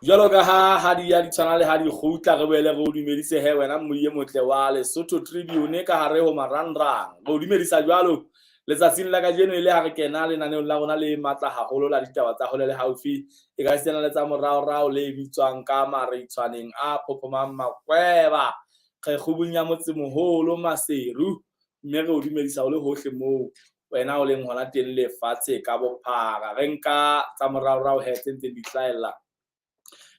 Jwalo ka ha di ya di tshwana le ha di kgutla re boele re o dumedise he wena mmuye motle wa Lesotho Tribune ka hare ho marangrang. Re o dumedisa jwalo letsatsing la kajeno ile ha re kena lenaneong la rona le matla haholo la ditaba tsa hole le haufi e ka sena le tsa morao le bitswang ka Marits'oaneng a phophomang makweba re kgubunya motse moholo Maseru mme re o dumedisa o le hohle moo wena o leng hona teng le fatshe ka bophara re nka tsa morao he tse ntse di hlaela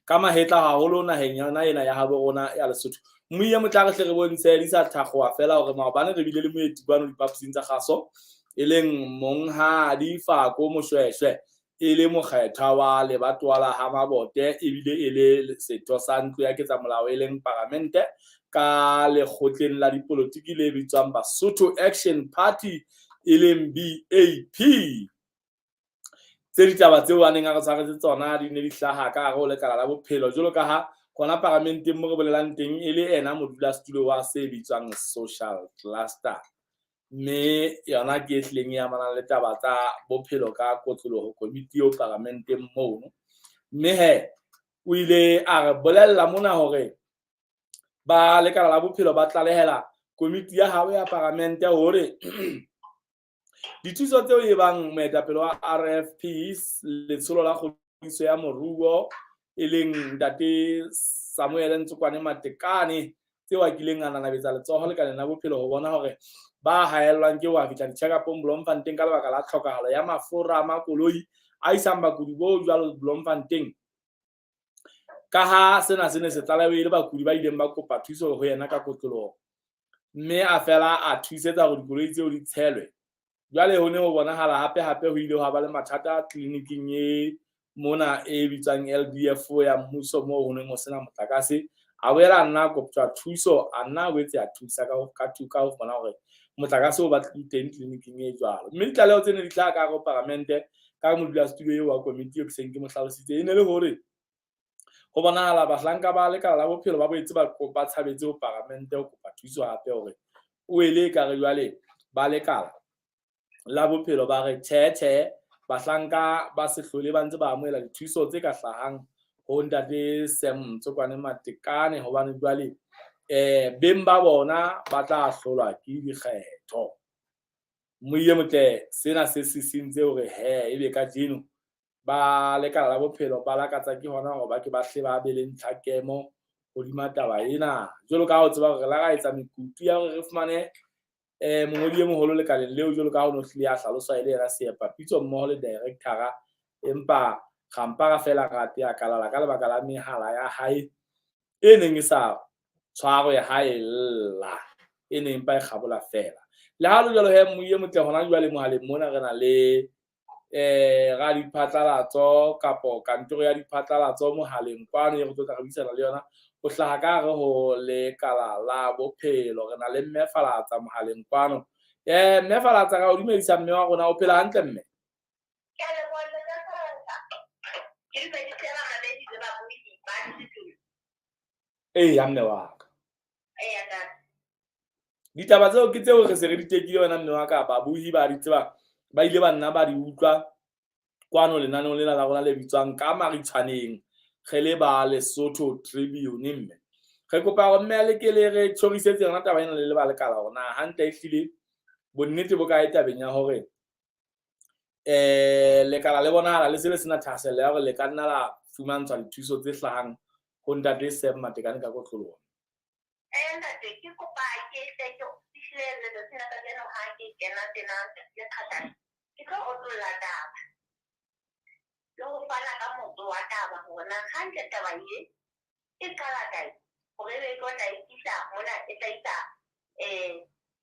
ka mahetla haholo naheng yona ena ya habo rona ya Lesotho. Mmuye motla re hle re bontshe di sa thakgoa fela hore maobane re bile le moeti bano dipapusing tsa kgaso e leng monghadi Fako Moshweshwe e le mokgetha wa lebatowa la ha Mabote e bile e le setho sa ntlo ya ketsa molao e leng parlamente ka lekgotleng la dipolotiki le bitswang Basotho Action Party e leng BAP. Tse ditaba tseo a neng a re tshwaretse tsona di ne di hlaha ka hare ho lekala la bophelo jwalo ka ha kgona parlamenteng mo re bolelang teng e le ena modulasetulo wa se bitswang social cluster mme yona ke ehleng ya amanang le taba tsa bophelo ka kotloloho komiti eo parlamenteng mono mme he o ile a re bolella mona hore ba lekala la bophelo ba tlalehela komiti ya hao ya parlamente hore dithuso tseo e bang moetapele wa RFPs letsholo la kgodiso ya moruo e leng ntate Samuel Ntsukwane Matekane tseo a kileng a nanabetsa letsoho lekaleng la bophelo ho bona hore ba haellwang ke wa fihla di-check-upong Bloemfontein ka lebaka la tlhokahalo ya mafura a makoloi a isang bakudi bo jwalo Bloemfontein ka ha sena se ne se tlalehile bakudi ba ileng ba kopa thuso ho yena ka kotloloho mme a fela a thusetsa hore dikoloi tseo di tshelwe. Jwale ho ne ho bonahala hape ho ile ho ba le mathata kliniking e mona e bitsang LDF ya mmuso moo ho neng ho sena motlakase a boela nna koptsa thuso a nna wetse a thusa ka ho bona hore motlakase o ba teng kliniking e jwalo mme ditlaleho tsene di tla ka go parlamente ka modulasetulo eo wa komiti e seng ke mohlalositse e ne le hore ho bonahala bahlanka ba lekala la bophelo ba boetse ba tshabetse ho parlamente ho kopa thuso hape hore o ele ka re jwale ba lekala la bophelo ba re thethe bahlanka ba se hlole ba ntse ba amohela dithuso tse ka hlahang ho ntate Ntsukwane Matekane hobane jwale beng ba bona ba tla hlolwa ke dikgetho. Mmuye motle sena se sisintse hore ebe ka jeno ba lekala la bophelo ba lakatsa ke hona hore ba ke ba hle ba be le ntlhakemo hodima taba ena jwalo ka ho tseba hore re la ra etsa mekutu ya hore re fumane mongodi e moholo lekaleng leo jwalo ka ha ono hlile a hlaloswa ile era sepa pitso mmoho le directora empa khampara fela ra tea kalala ka lebaka la mehala ya hae e neng e sa tshwarwe haella e neng pa e kgabola fela le ha jwalo he mmuye motle hona jwale mohaleng mona re na le ra diphatlalatso kapo kantoro ya diphatlalatso mohaleng kwano e re tlo buisana le yona o hlaha ka re ho lekala la bophelo re na le Mmefalatsa mohaleng kwano Mmefalatsa ka o dumedisa mme wa rona o phela hantle mme ya mme wa ka ditaba tseo ke tseo re se re di tekile wena mme wa ka ba buhi ba di tseba ba ile ba nna ba di utlwa kwano lenaneo lena la rona le bitswang ka Marits'oaneng ge le ba Lesotho Tribune mme re kopa go mme le ke le re tshorisetse yona taba ena le ba lekala rona hantle e hlile bonnete bo ka tabeng ya hore lekala le bonahala le se le sena thahasella ya hore le ka nna la fumantshwa dithuso tse hlahang ho ntate Matekane ka kotloloho. Ntate ke kopa ke tle ke fihlelle le tsena ka jeno ha ke kena tena le khatana ke tlo otlolla taba le ho fana ka motho wa taba hore na hantle taba e qala kae hore le tlo tla ikisa mona e tla isa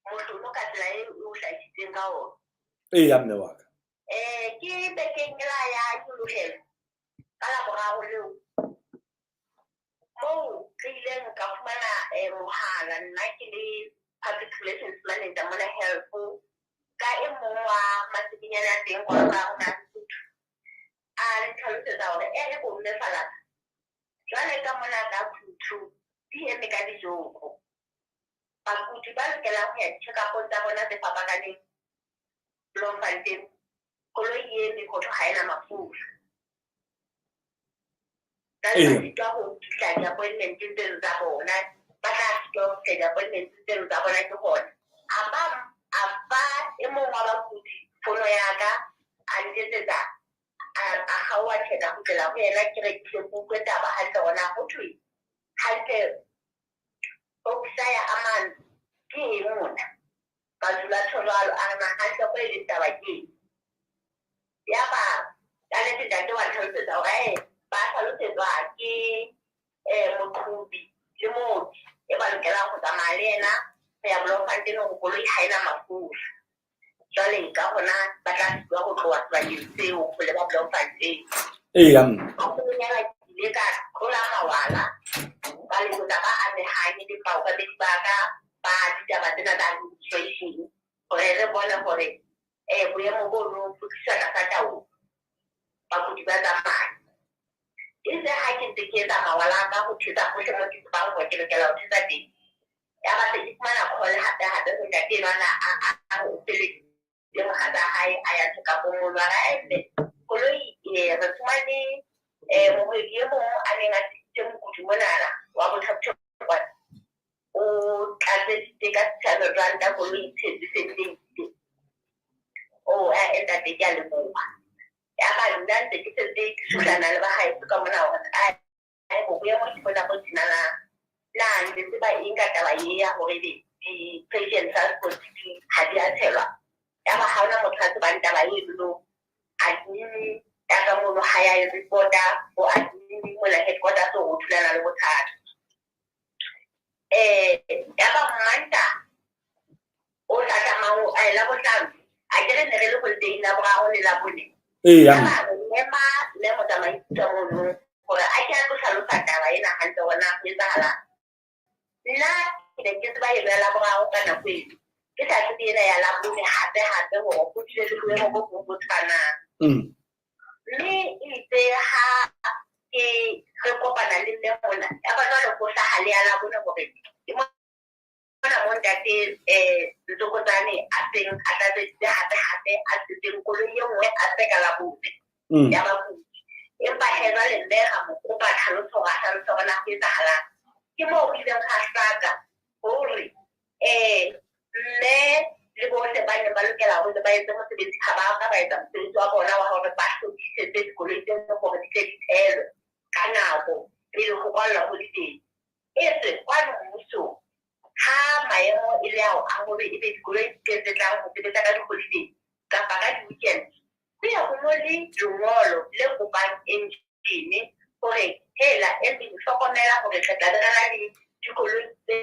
mohlolo ka tsela e o hlahisitseng ka ona ya mme wa ka ke bekeng la ya Joki ka la boraro leo mo ke ileng ka fumana mohala nna ke le public relations manager mona health ka e mong wa masikinyana a teng kwa ka hona a re tlhalosetsa hore le bo Mmefalatsa jwale ka mona ka phuthu di eme ka dijoko bakudi ba lokelang ho ya di-check-up tsa bona tse fapakaneng Bloemfontein koloi e lekhetho ha ena mafura ka sitwa ho fihla di-appointment tseno tsa bona ba tla sitwa ho fihla di-appointment tseno tsa bona ke gona a fa e mong wa bakudi fono ya ka a nletsetsa a gaoa tšheta go tlela go yena ke rekile kutlwe taba gantle gona go thwe gantle ofisa ya amanzi ke eng mona bazulatsho jalo a re nagantle go e leng taba ke ya ba ka nnete ntate wa tlhalosetsa gore ba tlhalosetswa ke moqhobi le mooki e ba lokelang go tsamaya le ena go ya bolokfanteng go koloi ga ena mafura jwale ka gona ba tla sitwa go tloga sebakeng seo go leba bolokfanteng nyala ke ile ka tlola mawala ka lekotla ba ameganye dipao ka bedi ba ka ba ditaba tsena tsa administration gore re bone gore boemo bono fokisa ka sa taolo bakudi ba tsamaya itse ga ke ntse ke etsa mawala ka go thetsa gotlhe mo ke tsebang gore ke lokela go thetsa teng ya ba se ke fumana kgole gape-gape go ntate enwana a go feletse le mogata gae a ya tlhoka pomolo a gae koloi re fumane mogwedi e mongwe a neng a tlisitse mokudi monana wa botlhaptlhokwa o tlatseditse ka $600 koloi itshedisetseng a entate ke a leboga ya ba nna ntse ke setse ke sutlana le bagaetso ka mona gore go boemo ke bona go tsinana na ntse ba eng ka taba ye ya gore di-patient transport ga di a tshelwa ya ba ga ona motho a tsebang taba e eno admin ya ka mono ga ya e report-a go admin mola headquarters go thulana le bothata ya ba mmanta o tlatamang a ela botlhano a kere ne re le golteng la borago le la bone ya ba le motsamaisi ka mono gore a ke a tlo tlhalosa taba ena gantle gona go etsagalang nna ke ne ke tseba eno ya la borago ka nako eno ke sa tsebe ena ya la bone gape-gape gore go tlile le boemo bo bo bo tshwanang mme itse ga ke re kopana le mme mona ya ba jalo go tlhaga le ya la bone gore ke mona mo ntate ntsokotsane a seng a tlatseditse gape-gape a tsetseng koloi e nngwe a tseka la bone ya bakudi empa hela le mme ga mo kopa tlhaloso ga tlhaloso gona go etsagalang ke mo go ileng ga hlaka gore mme le bohle ba ne ba lokela gore ba etse mosebetsi ga ba ka ba etsa mosebetsi wa bona wa gore ba hlokisetse dikoloi tseno gore di tle di thelwe ka nako pele go kwallwa go le teng etse kwano mmusong ha maemo e le ao a gore e be dikoloi tse tlang go sebetsa ka di-holiday kapa ka di-weekend go ya go mo le lengolo le kopang engine gore hela engine hlokomela gore re tla re na le dikoloi tse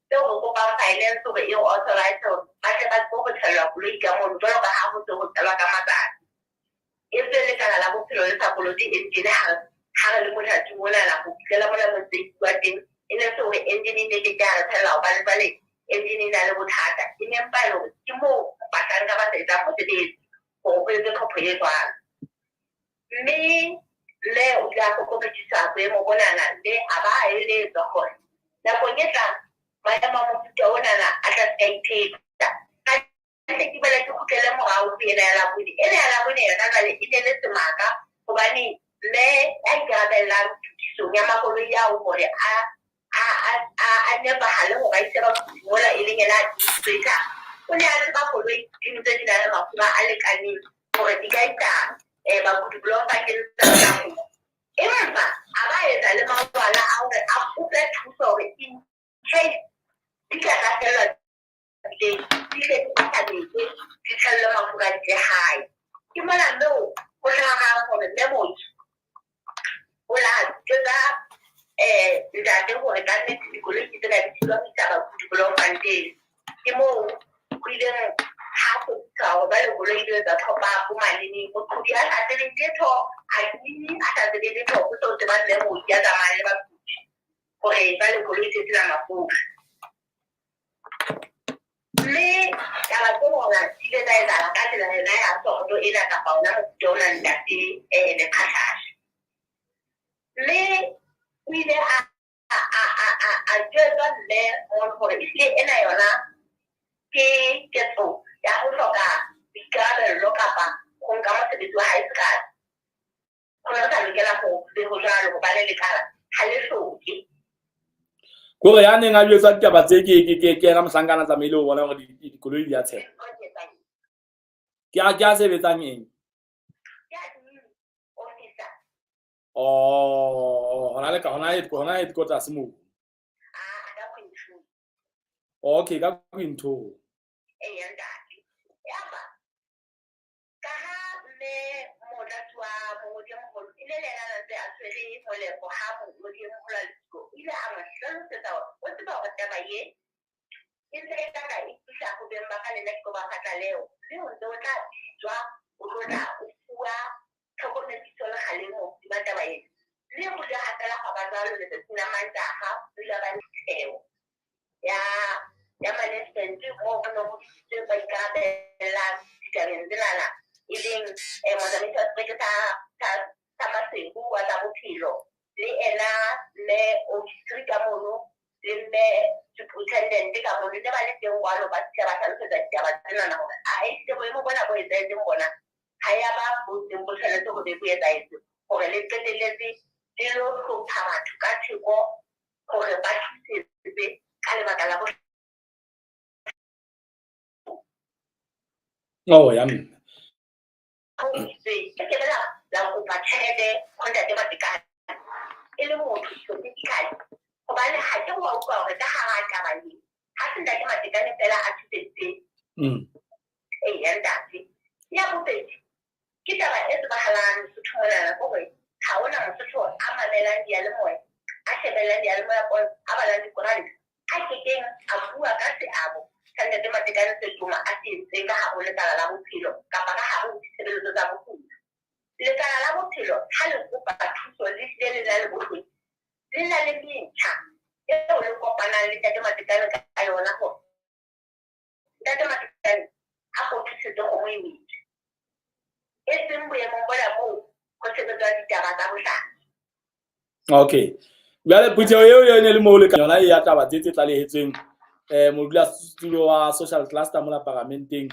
tseo go kopang finance gore e authorize gore ba tle ba tlo go thelelwa koloi ka mono jalo ka ga go tse go tselwa ka matsatsi e tse lekala la bophelo le sa koloi engine ga re le mothating monana go fitlhela mona mosebetsi wa teng e ne se gore engine ne ke ka re tshela go ba le bale engine e na le bothata e neng ba ile gore ke moo batlanka ba sa etsang mosebetsi gore go etse tlhopho e jwalo mme le o tla go kopedisa boemo bonana le a ba a eletswa gore nakong e tlang maemo a mofuta onana a tla ska ipheta ke bela ke kgutlele morao go ena ya labone ena ya labone yona jale e ne le semaka gobane mme a ikarabellang thutišong ya makoloi ao gore a nepagale go ba ise bakudi mola e leng ena administrator o ne a le makoloi dingwe tse di na le mafura a lekaneng gore di ka itang bakudi bolokfakeng tsago empa a ba etsa le mawala a gore a kope thuso gore in case di ka rafelwa teng di tle di tlhabetse di tlhalele mafura a ditle gae ke mola moo go tlhagang gore mme mooki o la tsetsa ntate gore ka nnete dikoloi ke tsena di thilwa go isa bakudi bolokfanteng ke moo go ileng ga go fitlha gore ba le koloi dilo tsa tlhopha bo maleneng moqhodi a sa tsebeng letho admini a sa tsebeng letho go seo tsebang mme mooki a tsamaya le bakudi gore ba le koloi tse tsena mafura mme taba tse gona di ile tsa etsala ka tsela yona ya soto ena kapa ona mofuta o nang ntate lekgatlhashe mme o ile a jwetsa mme gore ehlile ena yona ke ketso ya go hloka boikarabello kapa go nka mosebetsi wa hae sekase gore lokela ho jalo ho ba le lekala ha le hloke Kore ya neng a jwetsa ditaba tse ke ra mohlankana tsamaile ho bona hore dikoloi di a tshela. Ke a sebetsang eng? Hona headquarters moo. Okay, ka Quinto. ya management mo no se ba ikabela ditabeng tsenana e leng motsamaisi wa sa masengu wa tsa bophelo le ena le ofisi ka mono le mme superintendent ka mono le ba le teng kwalo ba tsaya ba tlhalosetsa ditaba tsenana hore a itse boemo bona bo etsahetseng bona ha ya ba bo teng bo tshwanetse go be bo etsahetse gore le qetelletse le lo hlopha batho ka theko gore ba thusetse ka lebaka la Oh, ya mme. la kopa tjhelete contact matekane e le motho specifically hobane ha ke wa utlwa hore ka hara taba e ha se ntate matekane fela a thusetse ya ntate ya bobedi ke taba e tsebahalang Lesotho monana hore ha hona Mosotho a mamelang diyalemoya a shebelang diyalemoya a balang dikoranta a kekeng a bua ka seabo sa ntate matekane se tuma a se entseng ka hare ho lekala la bophelo kapa ka hare ho ditshebeletso tsa bophelo. Lekala la bophelo ha le kopa thuso le hlile le na le bohlweki le na le metjha eo le kopanang le ntate matekane ka yona hore ntate matekane a go thusetse kgomo e metsi e seng boemong bona moo go sebetswa ditaba tsa bohlano. Okay. Jwale putseho eo yone le mo le ka yona e ya taba tse tlalehetsweng modulasetulo wa social cluster mona parlamenteng.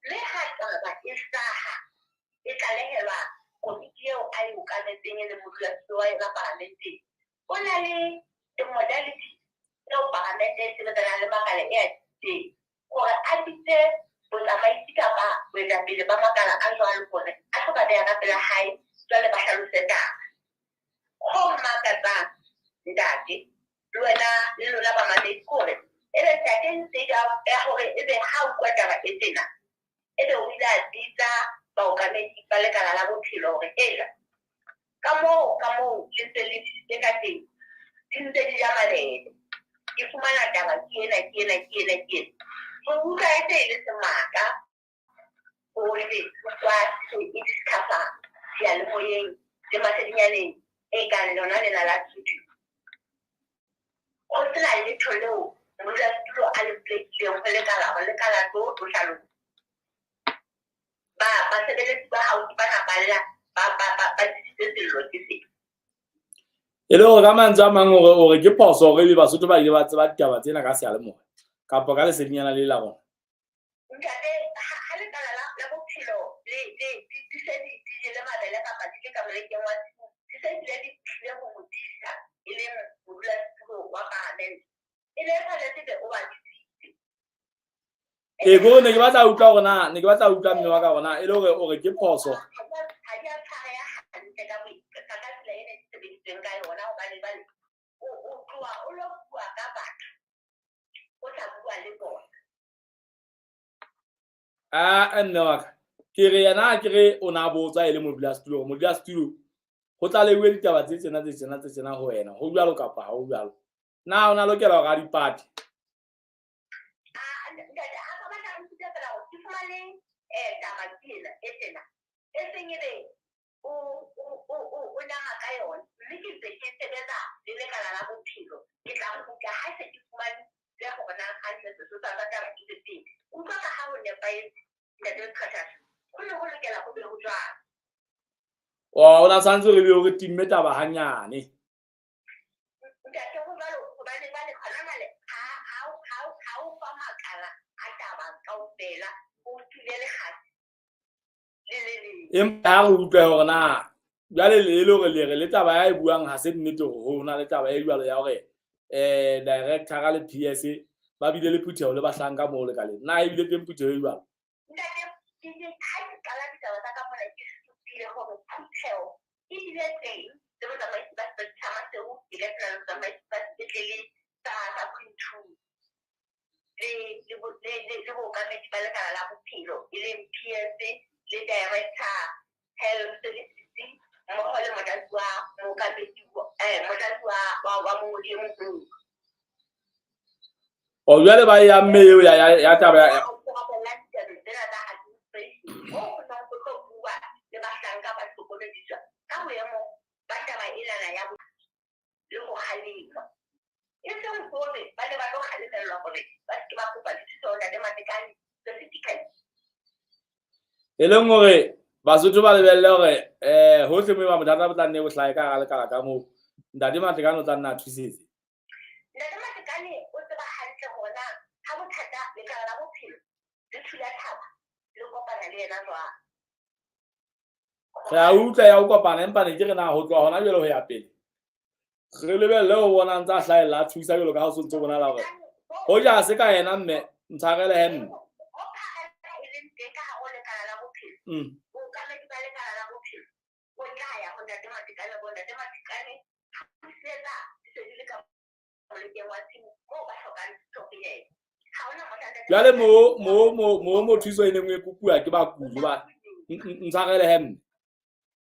Le ha taba e hlaha e tlalehelwa komiti eo a e okametseng e le modulasetulo wa yona parlamenteng o na le modality eo parlamente e sebetsanang le makala e a teng gore a bitse botsamaisi kapa boetapele ba makala a jwalo gore a tlo ba beha ka pela hae jwale ba hlalose taba ho makatsang ntate le wena le lona ba mamedi kore e be ntate ntse ya hore e be ha o kwa taba e tena ebe o ile a bitsa baokamedi ba lekala la bophelo hore ela ka moo le ntse le disitse ka teng di ntse di ja malele ke fumana taba ke ena ho utlwa e se e le semaka hore kwa e discover diyalemoyeng le masedinyaneng e kang lona lena la studio ho sena letho leo modulasetulo a le plekileng ho lekala tlo hlalosa basebeletsi ba haufi ba napalla ba disitse sello ke se E le hore ka mantswe a mang hore ke phoso hore Basotho ba ile ba tseba ditaba tsena ka seyalemoya kapa ka lesedinyana le la rona. Ntate ha lekala la bophelo le se di jele mabele kapa di le ka molekeng wa di se di tlile ho modisa e leng modulasetulo wa parlamente e le tshwanetse be o ba Ke go ne ke batla utlwa mme wa ka rona e le hore ke phoso ha di a tshwarea hantle ka tsela ena e sebeditsweng ka yona hobane o tloha o lo bua ka batho o sa bua le bona. Mme wa ka ke re yana ke re o na botsa e le modulasetulo ho tla leuwe ditaba tse tsena ho wena ho jwalo kapa ha ho jwalo na ona lokela hore a dipati ntate khatha go le go lokela go be go jwang wa ona santse re be o re timme taba hanyane ntate go jwalo hobane ba le khona male ha o fa makala a taba kaofela o tulele khatsi empa ha re utlwe hore na jwale le hore le taba ya e buang ha se nnete hore ho na le taba e jwalo ya hore director ka le PS ba bile le phutheho le bahlanka mo le ka le nna e bile teng phutheho e jwalo ntate ke ha ke kala ditaba tsa ka mona ke supile hore phutheho e bile teng le botsamaisi ba setjhaba seo ke le tsela botsamaisi ba sepetlele tsa Quintu le bookamedi ba lekala la bophelo e leng PS le director health services mmoho le motlatsi wa mookamedi wa mongodi e moholo o jwale ba ya mme eo ya taba ya e leng hore Basotho ba lebelle hore hohle moo ba bothata bo tla nne bo hlae ka lekala ka moo ntate Matekane o tla nna a thusetse ntate Matekane o tseba hantle hona ha bothata lekala la bophelo le thula thaba le kopana le yena jwang re a utlwa ya o kopana empa ne ke re na ho tloha hona jwale ho ya pele re lebelle ho bona ntse a hlaela a thusa jwalo ka ha o sontse o bona la hore ho ja se ka yena mme ntshwarele henne jwale mo thuso e nngwe e kopua ke bakudi ba ntshwarele henne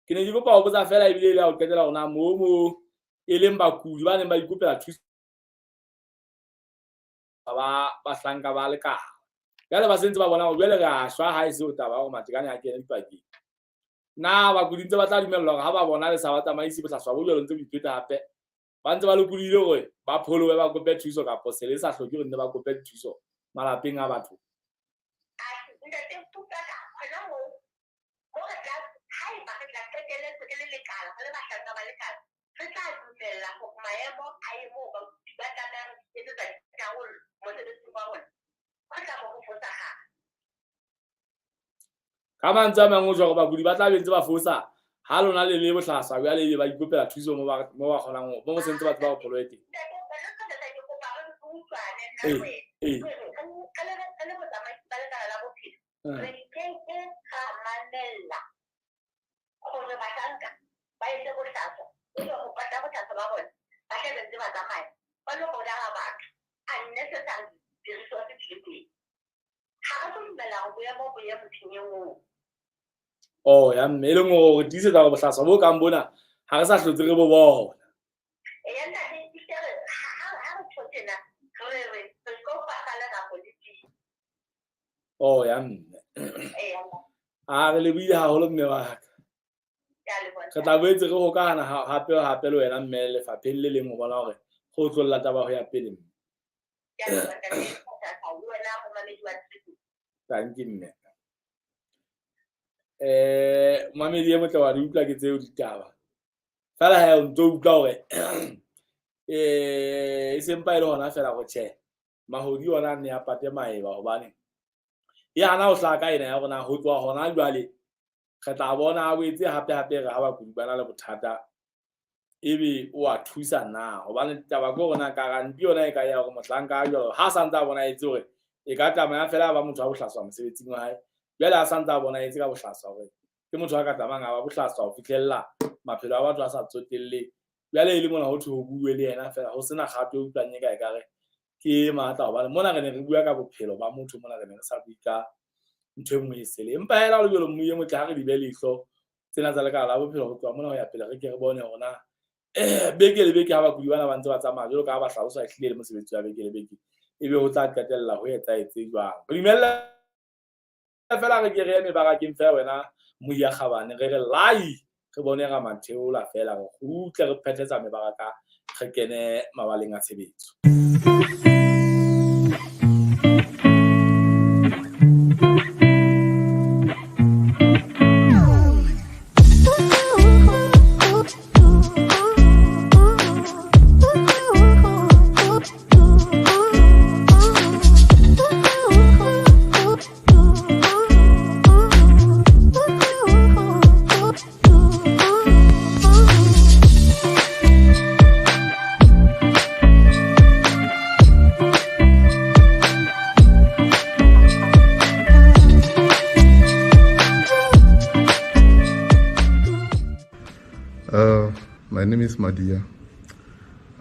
ke ne ke kopa ho botsa fela ebile ile ya o qetela hona mo e leng bakudi ba neng ba ikopela thuso ba hlanka ba lekala jwale ba sentse ba bona hore jwale re a shwa ha e se o taba hore Matekane a kene dipakeng na bakudi ntse ba tla dumellwa hore ha ba bona le sa ba tsamaisi bohlaswa bo jwalo ntse bo ipheta hape ba ntse ba lokolile hore ba pholowe ba kope thuso kapo se le sa hloke hore ne ba kope thuso malapeng a batho ka mantswe a mangwe o jwa gore bakudi ba tla bentse ba fosa ha lona le le bohlaswa jwale ebe ba ikopela thuso mo ba kgonang mo sentse batho ba go pholoe teng oh ya mme e leng hore re tiisetsa gore bohlaswa bo kang bona ha re sa hlotse re bo bona oh ya mme a re lebile haholo mme wa ka re tla boetse re hokahana hape le wena mme lefapheng le leng ho bona hore go tlolla taba ho ya pele mme thank you mme mamedi e motle wa di utlwa ke tseo ditaba fela ha o ntso utlwa hore e sempa ile hona fela go tjhe mahodi ona ne a pate maeba hobane ya hana o hlaka ena ya rona ho tloa hona jwale re tla bona a boetse hape re ha bakudi bana le bothata ebe o a thusa na hobane taba go rona garanti yona e ka ya go mohlanka a jwalo ha santsa bona etse hore e ka tsamaya fela ba motho a bohlaswa mosebetsing wa hae jwale a santsa bona etse ka bohlaswa hore ke motho a ka tsamanga ba bohlaswa ho fihlella maphelo a batho a sa tsotelle jwale ile mona ho thwe ho bue le yena fela ho sena gape o utlwanye ka ekare ke matla hobane mona re ne re bua ka bophelo ba motho mona re ne re sa bue ka ntho e nngwe e sele empa hela le jwalo mmuye motle ha re di be leihlo tsena tsa lekala la bophelo ho tloha mona ho ya pele re ke re bone hore na beke le beke ha bakudi bana ba ntse ba tsamaya jwalo ka ba hlalosa ehlile le mosebetsi wa beke le beke ebe ho tla qetella ho etse jwang re dumella fela re ke re eme barakeng fela wena moya kgabane re live re bone ga matheola fela go utle re phethetsa mebaraka re kene mabaleng a tshebetso name is Madia.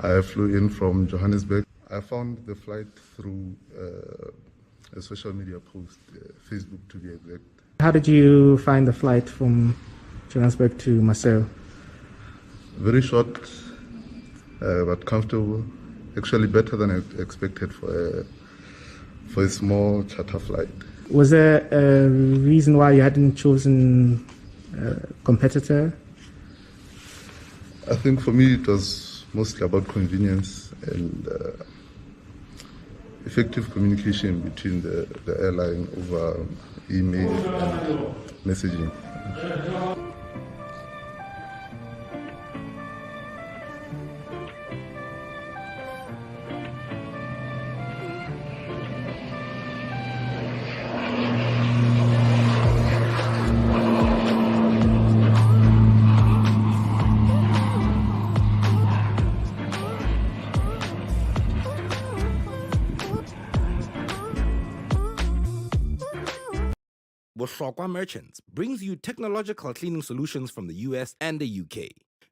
I flew in from Johannesburg. I found the flight through a social media post, Facebook to be exact. How did you find the flight from Johannesburg to Marseille? Very short, but comfortable. Actually better than I expected for a small charter flight. Was there a reason why you hadn't chosen a competitor? I think for me it was mostly about convenience and effective communication between the airline over email and messaging. Bohlokwa Merchants brings you technological cleaning solutions from the US and the UK.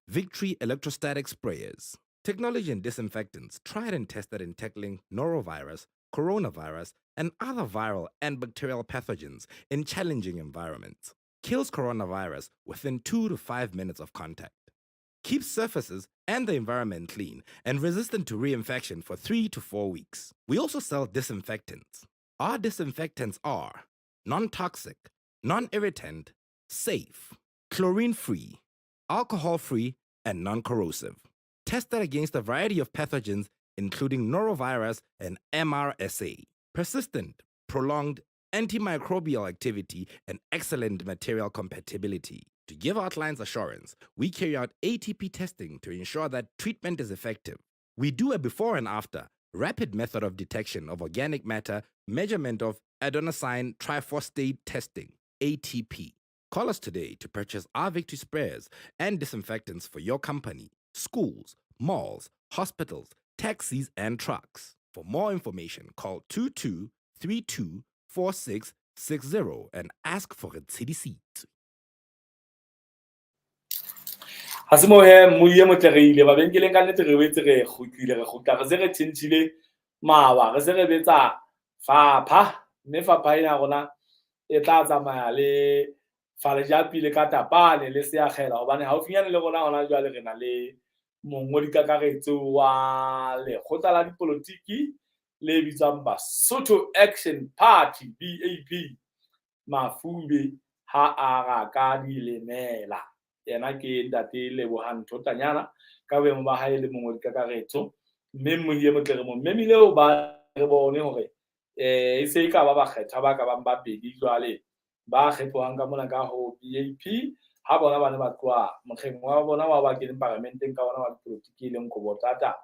Victory Electrostatic Sprayers. Technology and disinfectants tried and tested in tackling norovirus, coronavirus, and other viral and bacterial pathogens in challenging environments. Kills coronavirus within 2 to 5 minutes of contact. Keeps surfaces and the environment clean and resistant to reinfection for 3 to 4 weeks. We also sell disinfectants. Our disinfectants are non-toxic, non-irritant, safe, chlorine-free, alcohol-free, and non-corrosive. Tested against a variety of pathogens including norovirus and MRSA. Persistent, prolonged, antimicrobial activity, and excellent material compatibility. To give our clients assurance, we carry out ATP testing to ensure that treatment is effective. We do a before and after, rapid method of detection of organic matter, measurement of adenosine triphosphate testing, ATP. Call us today to purchase our Victory sprayers and disinfectants for your company, schools, malls, hospitals, taxis, and trucks. For more information, call 22324660 and ask for a CDC. Ha se mo he moye motlereile ba benkeleng ka nnete re wetse re khutlile re khutla re se re tshintshile mawa re se re betsa fapha mme fapha ena rona e tla tsamaya le faleja pele ka tapane le se ya khela hobane ha o finyane le rona hona jwale re na le mongodi kakaretso wa lekgotla la dipolotiki le bitswang Basotho Action Party BAP Mafube ha a ga ka dilemela yena ke ntate Lebohang Thotanyana ka boemo ba hae le mongodi kakaretso mme mohiye motle re mo memile o ba re bone hore e se ka ba kgetha ba ka bang ba pedi jwale ba kgethoang ka mona ka ho BAP ha bona bana ba tloa mekheng wa bona wa ba keneng parlamenteng ka bona wa dipolotiki le nkobotata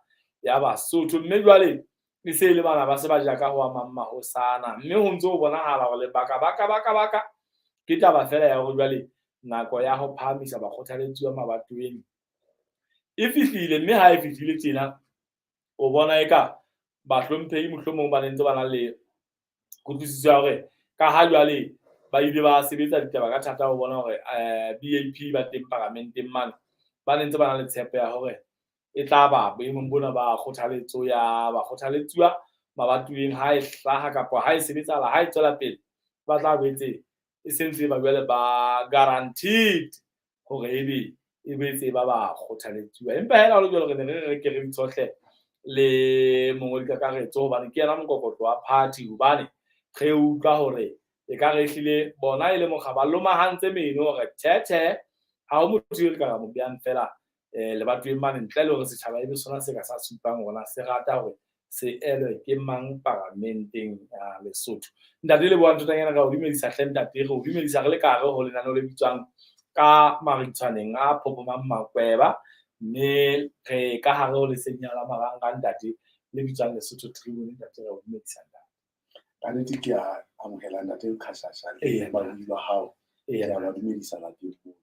ya Basotho mme jwale e se le bana ba se ba ja ka ho mamma ho sana mme ho ntso bona hala hore le baka ke taba fela ya ho jwale nako ya ho phamisa ba kgothaletsuwa mabatoweng e fihlile mme ha e fihlile tjena o bona eka ba hlomphehi mohlomong ba nentse bana le kutlwisiso ya hore ka ha jwale ba ile ba sebetsa ditaba ka thata ho bona hore BAP ba teng parlamenteng man ba nentse bana le tshepo ya hore e tla ba boemong bona ba kgothaletso ya ba kgothaletsuwa mabatoweng ha e hlaha kapa ha e sebetsa la ha e tswela pele ba tla boetse e sentse ba jwale ba guaranteed hore e boetse ba kgothaletsuwa empa hela ho jwale re ne re ke re ditsohle le mongodi kakaretso hobane ke yena mokokotlo wa party hobane re utlwa hore e ka re hlile bona ile mokgaba lomahantse meno hore thethe ha o motho e ka mo biang fela le batho mane ntle le hore setjhaba ebe sona se ka sa supang hona se rata hore se elwe ke mang parlamenteng ya Lesotho ntate Lebohang Thotanyana ka ho dumedisa hlentate re ho dumedisa re le kare ho lenano le bitswang ka Marits'oaneng a phopomang makweba mme re ka hare ho le senyala marang ntate le bitswang Lesotho Tribune ntate re ho dumedisa ka nnete ke a amohela ntate Khashasha le ba bua hao ya ba dumedisa la teng ke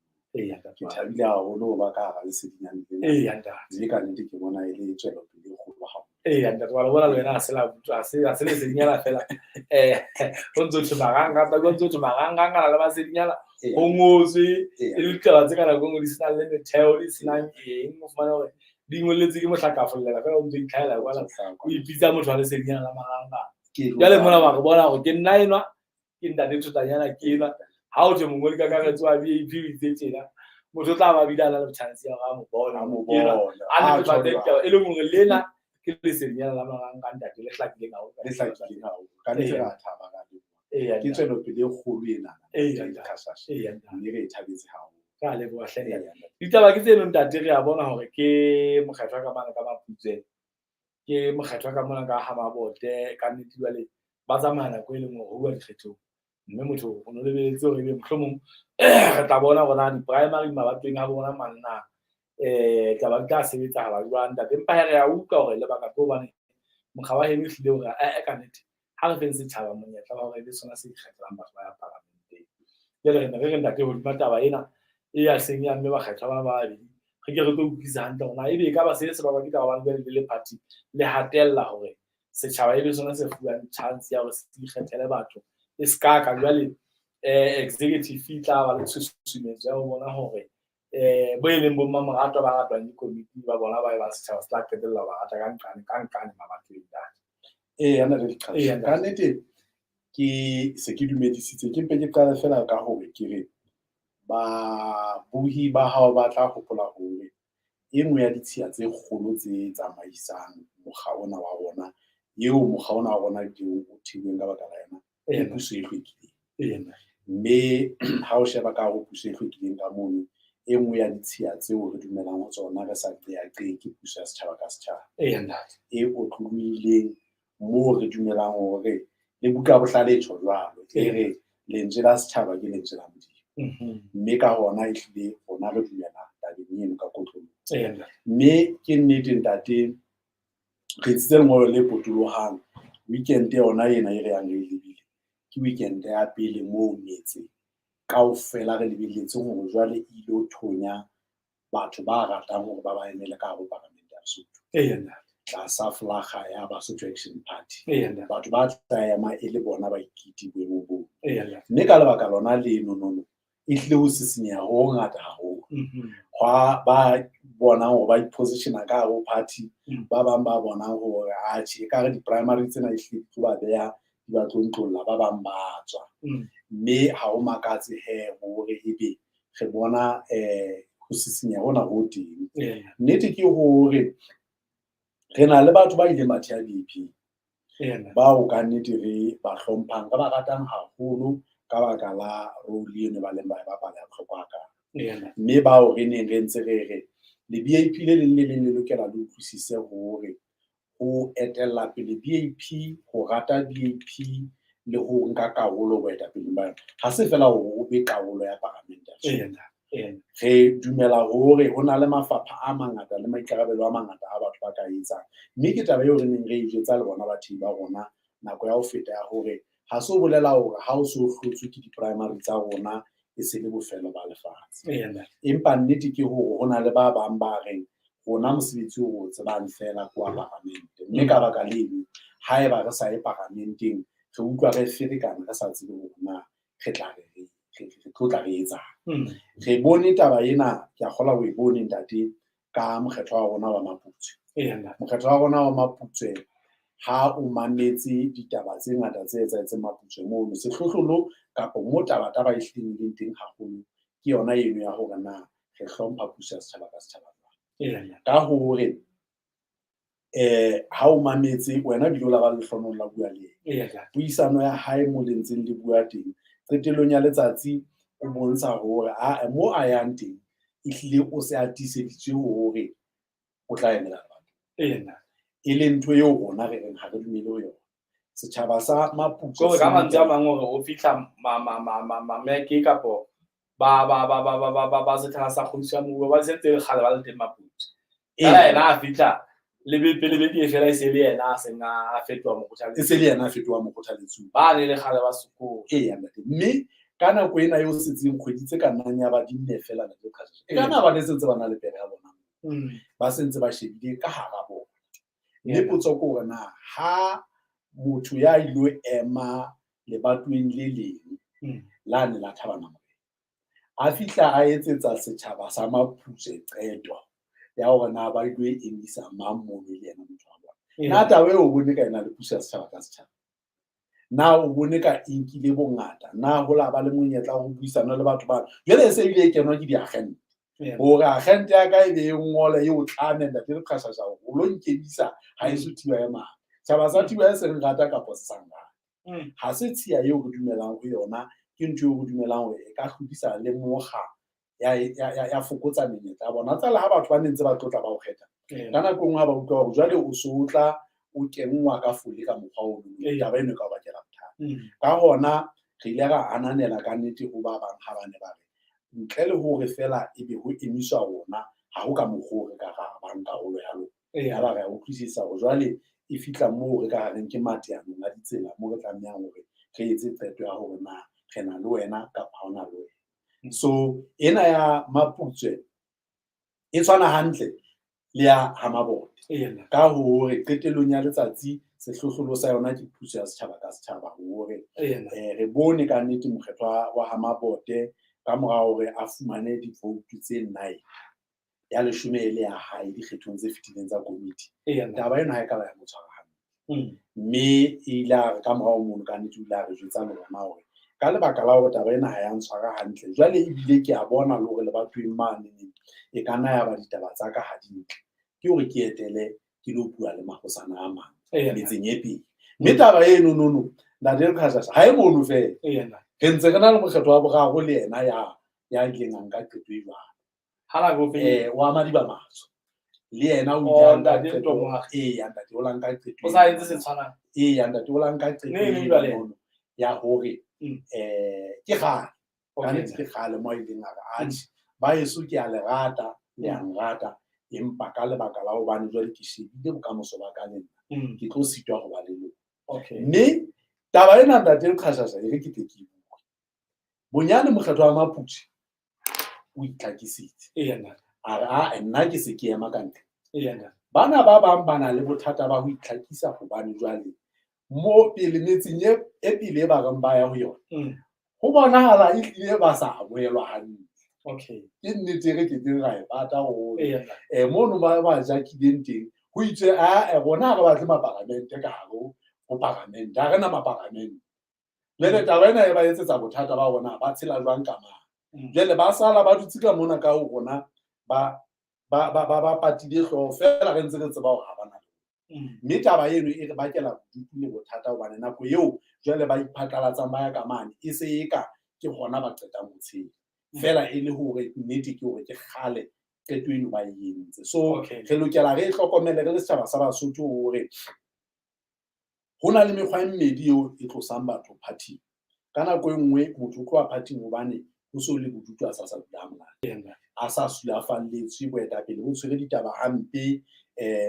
thabile haholo ba ka hara le sedinyane le ka nnete ke bona e le tswelo pele go ba hao ntate wa le bona le wena a se la butwa a se le sedinyana fela go ntse o thomaganga go ntse o thomaganga kana le ba sedinyana go ngotswe e le ditaba tse kana go ngwe di sena le metheo di senang eng o fumana gore di ngoletse ke mohlakafollela fela o ntse itlhaela kwala o ipitsa motho wa le sedinyana la maranga jale mona ba re bona gore ke nna enwa ke ntate thotanyana ke enwa ha o thwe mongwe ka karetso wa VIP o itse tjena motho o tla ba bidala le chance ya ga mo bona a ne ba teka e le mongwe lena ke le sedinyana la maranga ntate le hlakile ngao ka ntle ra thaba ka le ke tswelo pele e kgolo ena ya khashasha mme re thabetse haholo ka le bo hlenda ditaba ke tseno ntate re a bona hore ke mokgatlwa ka mana ka maputse ke mokgatlwa ka mona ka ha mabote ka nnete jwale ba tsamaya go ile mo ho bua dikgetho mme motho o no lebeletse hore be mohlomong re tla bona rona di-primary mabatoweng a bona manna taba di tla sebetsa ha ba jwang ntate empa re a utlwa hore lebaka ke hobane mokga wa heno ehlile hore ka nnete ha re feng setjhaba monyetla wa hore le sona se ikgethelang batho ba ya parlamenteng jwale re ne re ntate hodima taba ena e ya seng ya mme ba kgethwa bana ba babedi re ke re tlo utlwisa hantle hore na ebe e ka ba se bakwa ke taba ba le party le hatella hore setjhaba ebe sona se fuwang chance ya hore se ikgethele batho e ska ka jwale executive fitla ba le tshusumetso ya ho bona hore bo e leng bo mmamoratwa ba ratwang di-committee ba bona ba ba setjhaba se tla qetella ba rata ka nkane mabatleng data ana re diqhasha ka nnete ke se ke dumedisitse ke mpe ke qale fela ka hore ke re ba buhi ba hao ba tla hopola hore e nngwe ya ditshiya tse kgolo tse tsamaisang mokga ona wa rona eo mokga ona wa rona ke o thilweng ka baka la yena e puso e hlwekileng mme ha o sheba ka ho puso e hlwekileng ka mono e nngwe ya ditshiya tseo re dumelang ho tsona re sa qeaqee ke puso ya setjhaba ka setjhaba e otlolohileng moo re dumelang hore le buka bohlale tjho jwalo e re lentswe la setjhaba ke lentswe la Modimo mme ka hona ehlile rona re dumela tabeng eno ka kotloloho mme ke nnete ntate re tsitse lengolo le potolohang weekend yona ena e re yang re lebile ke weekend ya pele moo metse kaofela re lebelletse hore jwale ile o thonya batho ba ratang hore ba ba emele ka hare ho parlamente ya Lesotho tlasa flaga ya Basotho Action Party batho ba tla ema e le bona ba ikiti boemo boo mme ka lebaka lona leno ehlile ho sisinyeha ho ngata haholo ba bona hore ba ipositiona ka hare ho party ba bang ba bona hore atjhe ka re di-primary tsena ehlile tlo ba beha di ba tlo ntlolla ba bang ba tswa mme ha o makatse hore ebe re bona ho sisinyeha hona ho teng nnete ke hore re na le batho ba ileng ba thea BP bao ka nnete re ba hlomphang ka ba ratang haholo ka baka la role eno ba leng ba e bapala ya bohlokwa ka mme bao re neng re ntse re le VIP le leng le leng le lokela le utlwisise hore ho etella pele VIP ho rata VIP le ho nka karolo ho etapele ba ha se fela hore o be karolo ya parlamente re dumela hore ho na le mafapha a mangata le maikarabelo a mangata a batho ba ka etsang mme ke taba eo re neng re jwetsa le bona batho ba rona nako ya ho feta ya hore ha se o bolela hore ha o se o hlotswe ke di-primary tsa rona e se le bofelo ba lefatshe empa nnete ke hore ho na le ba bang ba reng rona mosebetsi o tsebang fela kwa parlamente mme ka baka leno haeba re sa ye parlamenteng re utlwa re ferekana re sa tsebe hore na re tla re etsang re bone taba ena ke a kgola o e bone ntate ka mokgetho wa rona wa Maputswe mokgetho wa rona wa Maputswe ha o mametse ditaba tse ngata tse etsahetseng Maputswe moo sehlohlolo kapa mo taba e hlileng le teng haholo ke yona eno ya hore na re hlompha puso ya setjhaba ka setjhaba ka hore ha o mametse wena bile o la ba le hlonong la bua le puisano ya hae mo lentseng le bua teng qetellong ya letsatsi o bontsha hore mo a yang teng ehlile o se atiseditswe hore o tla emela batho e le ntho eo rona re reng ha re dumele ho yona setjhaba sa Maputswe ka mantswe a mang hore o fihla mameke kapo ba setjhaba sa kgodiso ya moruo ba sentse le kgale ba le teng Maputswe yena a fihla le pele beke e fela e se le yena a seng a fetoha mokgothaletsi e se le yena a fetoha mokgothaletsi ba ne le kgale ba sokolo mme ka nako ena eo setseng kgwedi tse ka nnang ya ba dinne fela le kgashasha kana ba ne sentse ba na le pere ya bona ba sentse ba shebile ka hara bona mme potso ke hore na ha motho ya ilo ema lebatoweng le leng lane la Thabana a fihla a etsetsa setjhaba sa Maputswe qeto ya hore na ba ilo emisa mang mono le yena motho wa bona. Na taba eo o bone ka ena le puso ya setjhaba ka setjhaba, na o bone ka inkile bongata, na ho la ba le monyetla ho buisana le batho ba jwale se ile kenwa ke diagente hore agente ya ka e be ngole e o tlame nda le qhashasha ho lo nkebisa ha e suthiwa ya mara tjhaba sa thiwa e seng rata ka posanga ha se tshiya eo go dumelang ho yona ke ntho eo go dumelang hore e ka hlodisa le mokga ya fokotsa menyetla bona tsa le ha batho ba nentse ba tlotla ba o kgetha ka nako nngwe ha ba utlwa hore jwale o so tla o kenngwa ka fole ka mokgwa o taba eno ka ba kela bothata ka hona re ile ra ananela ka nnete ho ba bang ha ba ne ba re ntle le hore fela ebe ho emiswa rona ha ho ka mokgwa re ka ra banka holo ya lona ya ba re a utlwisisa hore jwale e fihla moo re ka hareng ke mateanong a ditsela moo re tlamehang hore re etse qeto ya hore na re na le wena kapa ha ona le wena. So ena ya Maputswe e tshwana hantle le ya Hamabote ka hore qetellong ya letsatsi sehlohlolo sa yona ke puso ya setjhaba ka setjhaba hore re bone ka nnete mokgethwa wa Hamabote ka mora hore a fumane di-vote tse 9 ya 10 ele ya hae dikgethong tse fetileng tsa komiti. Taba ena ha e ka ba ya motshwara hantle mme ila ka mora o mong ka nnete ila re jwetsa lona hore ka lebaka la hore taba ena ha ya ntshwara hantle jwale ebile ke a bona le hore le bathweng mane e ka nna ya ba ditaba tsa ka ha dintle ke hore ke etele ke lo bua le mahosana a mang metseng e pele mme taba eno nono nda le khashasha ha e mono fela re ntse re na le mokgetho wa boraro le yena ya ileng a nka qeto e jwalo hala go wa Madiba Matsho le yena o ile a nka qeto ya ntate o la nka qeto o sa entse se tshwana ya ntate o la nka qeto ya hore ke gale ka nnete ke gale mo ileng a re atjhe ba yeso ke a le rata le a nrata empa ka lebaka la hobane jwale ke shebile bokamoso ba ka nna ke tlo sitwa go ba le lona mme taba ena ntate Qhashasha e re ke teki bonyane mokgetho wa Maputswe o itlhakisitse a re a nna ke se ke ema ka ntle bana ba bang bana le bothata ba ho itlhakisa hobane jwale mo pele metseng e pele ba reng ba ya ho yona ho bonahala e tlile ba sa boelwa hantle ke nnete re ke teng ra e pata ho mono ba jakileng teng ho itse a rona re batle maparamente ka hare ho parlamente ha rena maparamente le taba ena e ba etsetsa bothata ba bona ba tshela jwang ka mang jwale ba sala ba dutse ka mona ka ho rona ba patile hloho fela re ntse re tseba hore ha bana mme taba eno e re bakela le bothata hobane nako eo jwale ba iphatlalatsang ba ya ka mane e se e ka ke gona ba qetang ho tshela fela e le hore nnete ke hore ke kgale qeto eno ba e entse so re lokela re hlokomele re le setjhaba sa Basotho hore hona le mekgwa e mmedi eo e tlosang batho party ka nako e nngwe motho o tloha party hobane ho so le bodutu a sa dula monate a sa sulafalletswe boetapele bo tshwere ditaba hampe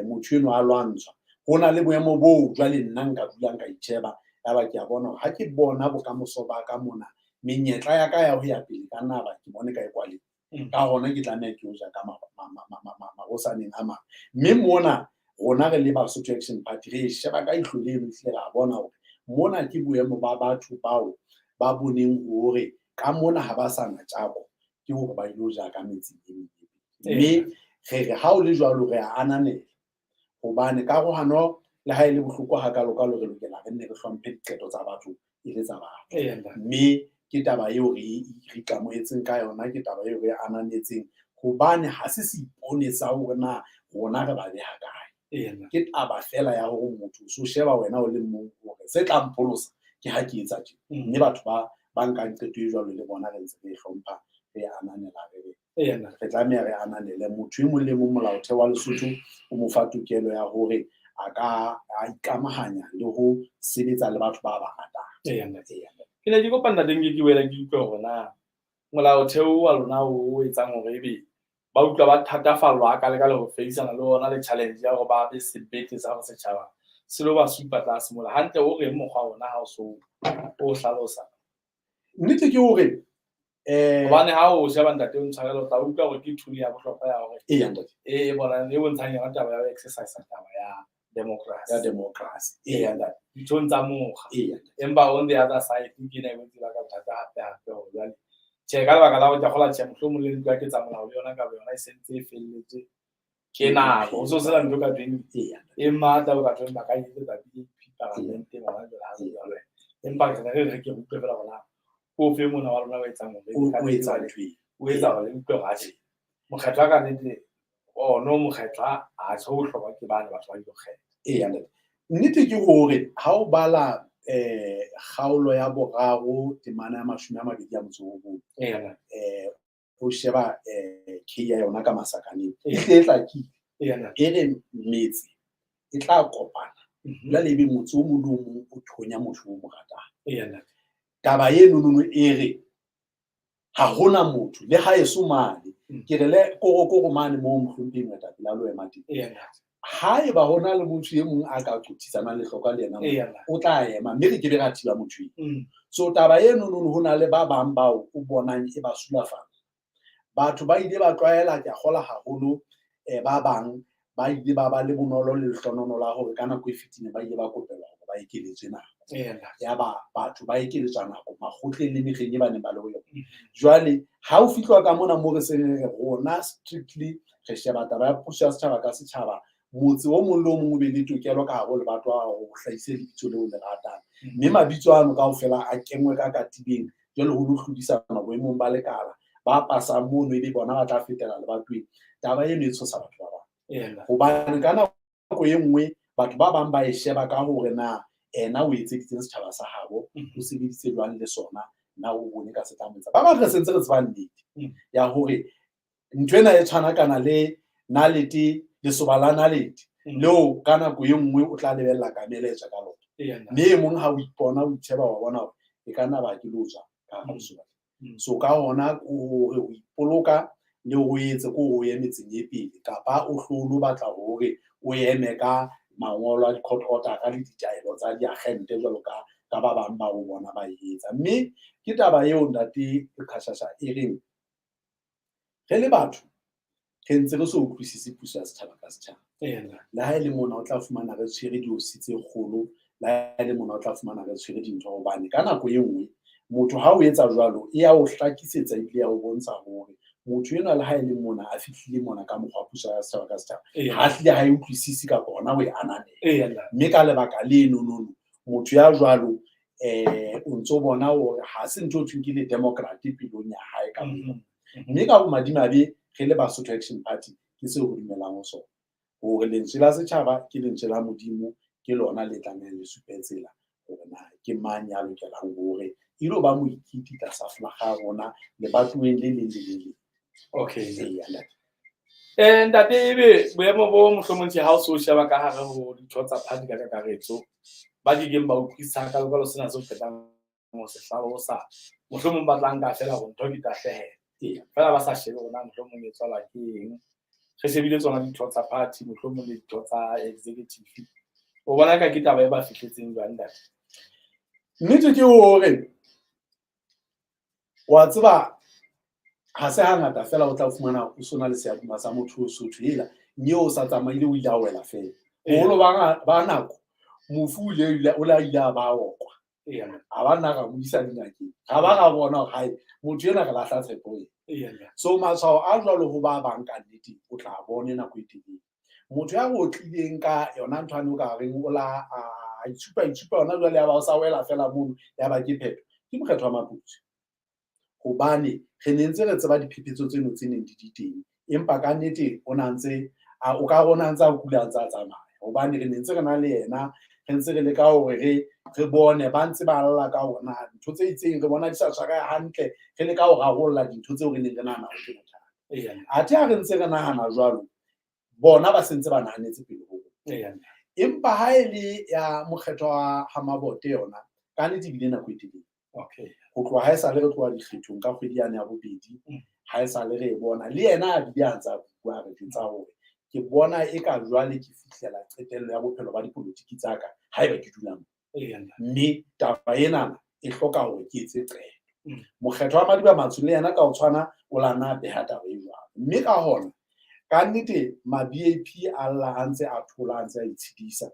motho eno a lwantshwa hona le boemo boo jwale nna nka dula nka itjheba ya ba ke a bona ha ke bona bokamoso ba ka mona menyetla ya ka ya ho ya pele ka nna ba ke bone ka e kwale ka hona ke tlameha ke o ja ka mahosaneng a mang mme mona rona re le Basotho Action Party re sheba ka ihlole le hle ra bona hore mona ke boemo ba batho bao ba boneng hore ka mona ha ba sa natjako ke hore ba ilo ja ka metseng mme re ha o le jwalo re a ananela hobane ka go hano le ha ile bohloko ha kalo re lokela re nne re hlomphe diqeto tsa batho e le tsa batho mme ke taba eo re ikamoetseng ka yona ke taba eo re ananetseng hobane ha se seipone sa hore na rona re ba beha kae ke taba fela ya hore motho so sheba wena o le mong hore se tla mpholosa ke ha ke etsa tjena mme batho ba nkang qeto e jwalo le bona re ntse re hlompha re ananela re tlameha re ananele motho e mong le mong molaotheo wa Lesotho o mo fa tokelo ya hore a ikamahanya le ho sebetsa le batho ba bangata ke ne ke kopana teng ke wela ke utlwa hore na molaotheo wa lona o etsang hore ebe ba utlwa ba thatafallwa ka le ho faceana le ona le challenge ya hore ba be sebete sa ho setjhaba se lo ba supa tlase mola hantle o re mokgwa ona ha o so o hlalosa nnete ke hore hobane ha o sheba ntate o ntshwarela o tla utlwa hore ke thuli ya bohlokwa ya hore ntate bona le bontshang ya taba ya exercise taba ya democracy Nthong tsa mokga. Empa on the other side ke ne e ba ka bothata hape ho jwale tjhe ka lebaka la ho jagola tjhe mohlomong le ntwa ke tsa molao le yona ka yona e sentse e felletse ke nako o so sela ntho ka teng e mata o ka tsweng ba ka etsa BAP parlamenteng wa jwale ha jwale empa ke re ke utlwe fela bona o fe mona wa rona wa etsang mo o etsa ntho o etsa hore le utlwe ga tjhe mokgetlo ka nnete no mokgetla a tsho ho hloka ke bana batho ba dikgetho nnete ke hore ha o bala kgaolo ya boraro temana ya 20 o sheba ke ya yona ka masakaneng e tla ki e re metsi e tla kopana la lebe motse o modumo o thonya motho o mo ratang taba eno e re ha hona motho le ha eso mane ke re le korokoro mane mo mohlompheng ngata pela lo ema teng ha e ba hona le motho e mong a ka qothisana le hloka le yena o tla ema mme re ke be ra thiba motho so taba eno hona le ba bang bao o bonang e ba sulafala batho ba ile ba tlwaela ke gola haholo ba bang ba ile ba ba le bonolo le hlonono la hore kana go fitine ba ile ba kopela hore ba ekeletswe nako ya ba batho ba ekeletswa nako makgotleng le mekheng e ba ne ba le ho yona jwale ha o fitlwa ka mona mo re se rona strictly re sheba taba ya puso ya setjhaba ka setjhaba motse o mong le o mong o be le tokelo ka hare le batho ba ho hlahisa lebitso leo le ratang mme mabitso ano kaofela a kenngwe ka katibeng jwale ho hlodisana boemong ba lekala ba pasa mono e be bona ba tla fetela le batweng taba eno e tshosa batho ba bang hobane ka nako e nngwe batho ba bang ba e sheba ka hore na ena o etseditseng setjhaba sa habo o sebeditse jwang le sona na o bone ka setlametsa ba ba re sentse re tsebang nnete ya hore ntwe na e tshwana kana le nalete le soba la nalete leo ka nako e nngwe o tla lebella ka meletsa ka lona mme mong ha o ipona o itsheba wa bona hore e ka nna ba ke lotswa ka hausoba so ka hona o re o ipoloka le o etse ko o emetseng e pele kapa o hlolo batla hore o eme ka mangolo a di-court order ka le ditaelo tsa diagente jwalo ka ba bang ba o bona ba etsa mme ke taba eo ntate Khashasha e reng re le batho re ntse re so utlwisise puso ya setjhaba ka setjhaba le ha ile mona o tla fumana re tshwere diosi tse kgolo le ha ile mona o tla fumana re tshwere dintho hobane ka nako e nngwe motho ha o etsa jwalo e ya o hlakisetsa ile ya o bontsha hore motho ena le ha ile mona a fihlile mona ka mokgwa puso ya setjhaba ka setjhaba ha hlile ha e utlwisisi ka bona o e ananela mme ka lebaka leno motho ya jwalo o ntso bona hore ha se ntho thweng ke le democrat pelong ya hae ka mona mme ka bomadimabe re le Basotho Action Party ke seo ho dumelang ho sona hore lentswe la setjhaba ke lentswe la modimo ke lona le tlamehang le supetsela hore na ke mang ya lokelang hore ilo ba moikiti tlasa flaga rona le batluweng le leng okay ntate ebe boemo bo mohlomong ha o so sheba ka hare ho ditho tsa party ka kakaretso ba digeng ba utlwisa ka lokalo sena se qetang mo se hlalosa mohlomong ba tlang ka fela ho ntho di tahlehela fela ba sa shebe hona mohlomong e tswala ke eng re shebile tsona ditho tsa party mohlomong le ditho tsa executive o bona ka ke taba e ba fihletseng jwang ntate nnete ke hore wa tseba ha se hangata fela o tla fumana o sona le seaduma sa motho o sotho hela mme o sa tsamaile o ile a wela fela holo ba nako mofu ile o la ile ba okwa a ba nna ga buisa dingakeng ga ba ga bona hore hae motho ena re lahla tshepo so matshwao a jwalo ho ba bang ka nnete o tla bone nako e telele motho ya go tlileng ka yona nthwane o ka reng o la a itshupa yona jwale ya ba o sa wela fela mono ya ba ke phetho ke mokgetho wa maputso hobane re ne ntse re tseba diphephetso tseno tse neng di teng empa ka nnete o nantse o ka bona ntse a kula ntse a tsamaya hobane re ne ntse re na le yena re ntse re le ka hore re bone ba ntse ba lla ka hore na dintho tse itseng re bona di sa tshwara hantle re le ka ho rarolla dintho tseo re neng re nahana ho ke bothata athe ha re ntse re nahana jwalo bona ba sentse ba nahanetse pele ho empa ha e le ya mokgetho wa hamabote yona ka nnete bile nako e telele ho tloha ha e sa le re tloha dikgethong ka kgwedi yane ya bobedi ha e sa le re bona le yena a bile a ntsa bua re tsa hore ke bona e ka jwale ke fihlela qetello ya bophelo ba dipolotiki tsa ka ha eba ke dulang mme taba ena e hloka hore ke etse qeto mokgetho wa madiba matsho le yena ka o tshwana o la na beha taba e jwalo mme ka hona ka nnete ma-BAP a lla a ntse a thola a ntse a itshedisa